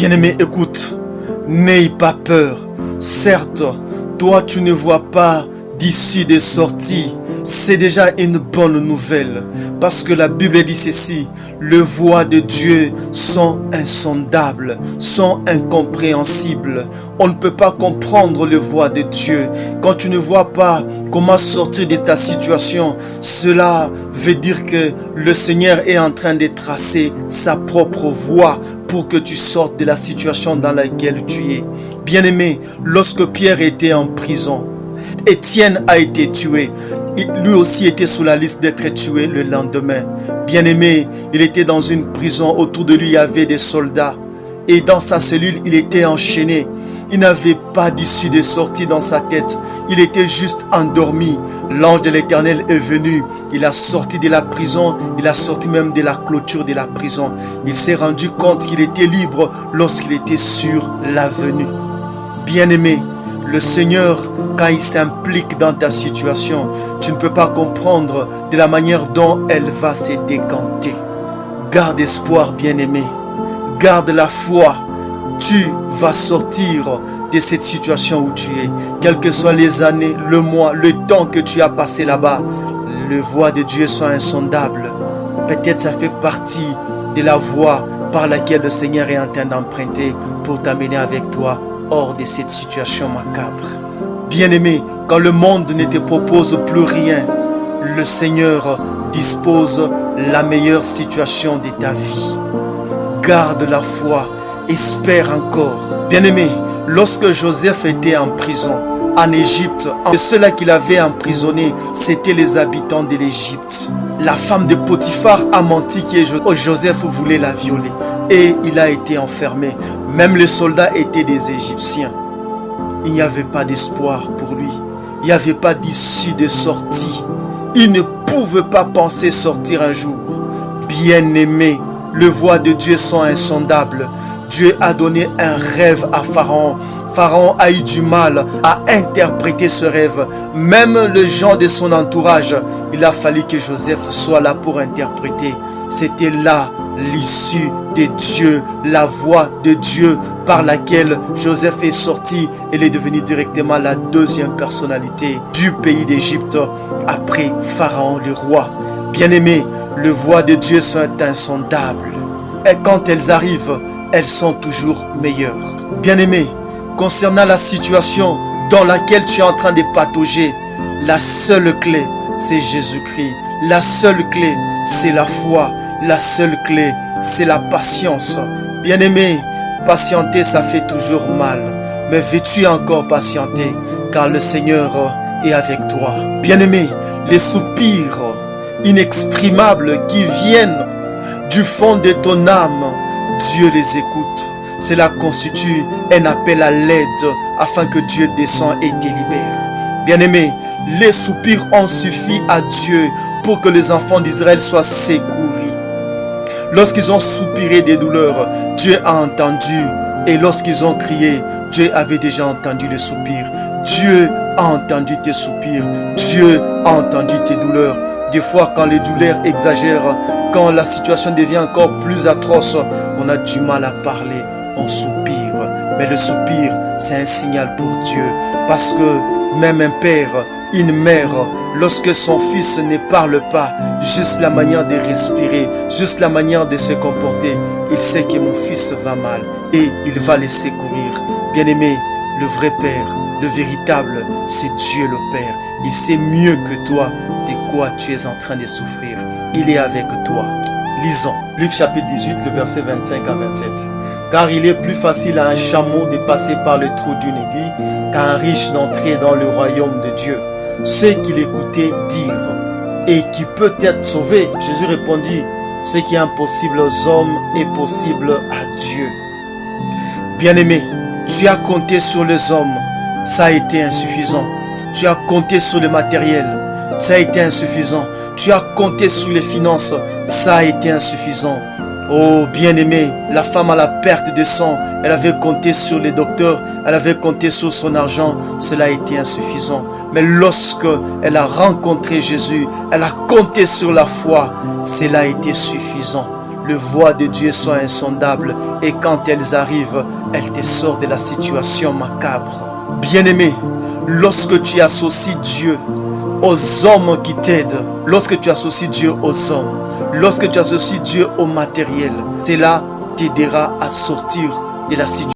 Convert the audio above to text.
Bien-aimé, écoute, n'aie pas peur. Certes, toi tu ne vois pas d'issue de sortie. C'est déjà une bonne nouvelle. Parce que la Bible dit ceci: les voies de Dieu sont insondables, sont incompréhensibles. On ne peut pas comprendre les voies de Dieu. Quand tu ne vois pas comment sortir de ta situation, cela veut dire que le Seigneur est en train de tracer sa propre voie pour que tu sortes de la situation dans laquelle tu es. Bien-aimé, lorsque Pierre était en prison, Étienne a été tué. Lui aussi était sur la liste d'être tué le lendemain. Bien-aimé, il était dans une prison. Autour de lui, il y avait des soldats. Et dans sa cellule, il était enchaîné. Il n'avait pas d'issue de sortie dans sa tête. Il était juste endormi. L'ange de l'Éternel est venu. Il a sorti de la prison. Il a sorti même de la clôture de la prison. Il s'est rendu compte qu'il était libre lorsqu'il était sur l'avenue. Bien-aimé, le Seigneur, quand il s'implique dans ta situation, tu ne peux pas comprendre de la manière dont elle va se décanter. Garde espoir, bien-aimé. Garde la foi. Tu vas sortir de cette situation où tu es. Quelles que soient les années, le mois, le temps que tu as passé là-bas, les voies de Dieu sont insondables. Peut-être ça fait partie de la voie par laquelle le Seigneur est en train d'emprunter pour t'amener avec toi hors de cette situation macabre. Bien-aimé, quand le monde ne te propose plus rien, le Seigneur dispose la meilleure situation de ta vie. Garde la foi, espère encore. Bien-aimé, lorsque Joseph était en prison, en Égypte, ceux-là qu'il avait emprisonnés, c'étaient les habitants de l'Égypte. La femme de Potiphar a menti que Joseph voulait la violer et il a été enfermé. Même les soldats étaient des Égyptiens. Il n'y avait pas d'espoir pour lui. Il n'y avait pas d'issue de sortie. Il ne pouvait pas penser sortir un jour. Bien-aimé, les voies de Dieu sont insondables. Dieu a donné un rêve à Pharaon. Pharaon a eu du mal à interpréter ce rêve. Même les gens de son entourage, il a fallu que Joseph soit là pour interpréter. C'était là l'issue de Dieu, la voie de Dieu par laquelle Joseph est sorti. Il est devenu directement la deuxième personnalité du pays d'Égypte après Pharaon le roi. Bien-aimés, les voies de Dieu sont insondables. Et quand elles arrivent, elles sont toujours meilleures. Bien-aimés, concernant la situation dans laquelle tu es en train de patauger, la seule clé, c'est Jésus-Christ. La seule clé, c'est la foi. La seule clé, c'est la patience. Bien-aimé, patienter, ça fait toujours mal. Mais veux-tu encore patienter, car le Seigneur est avec toi. Bien-aimé, les soupirs inexprimables qui viennent du fond de ton âme, Dieu les écoute. Cela constitue un appel à l'aide afin que Dieu descende et te libère. Bien-aimé, les soupirs ont suffi à Dieu pour que les enfants d'Israël soient secourus. Lorsqu'ils ont soupiré des douleurs, Dieu a entendu. Et lorsqu'ils ont crié, Dieu avait déjà entendu les soupirs. Dieu a entendu tes soupirs. Dieu a entendu tes douleurs. Des fois, quand les douleurs exagèrent, quand la situation devient encore plus atroce, on a du mal à parler, on soupire. Mais le soupir, c'est un signal pour Dieu. Parce que même un père, une mère, lorsque son fils ne parle pas, juste la manière de respirer, juste la manière de se comporter, il sait que mon fils va mal et il va le secourir. Bien-aimé, le vrai père, le véritable, c'est Dieu le Père. Il sait mieux que toi de quoi tu es en train de souffrir. Il est avec toi. Lisons Luc chapitre 18, le verset 25 à 27. Car il est plus facile à un chameau de passer par le trou d'une aiguille qu'à un riche d'entrer dans le royaume de Dieu. Ceux qui l'écoutaient dirent: et qui peut être sauvé? Jésus répondit: ce qui est impossible aux hommes est possible à Dieu. Bien-aimé, tu as compté sur les hommes, ça a été insuffisant. Tu as compté sur le matériel, ça a été insuffisant. Tu as compté sur les finances, ça a été insuffisant. Oh bien-aimé, la femme à la perte de sang, elle avait compté sur les docteurs, elle avait compté sur son argent, cela a été insuffisant. Mais lorsque elle a rencontré Jésus, elle a compté sur la foi, cela a été suffisant. Les voies de Dieu sont insondables et quand elles arrivent, elles te sortent de la situation macabre. Bien-aimé, lorsque tu associes Dieu aux hommes qui t'aident, lorsque tu associes Dieu aux hommes, lorsque tu associes Dieu au matériel, cela t'aidera à sortir de la situation.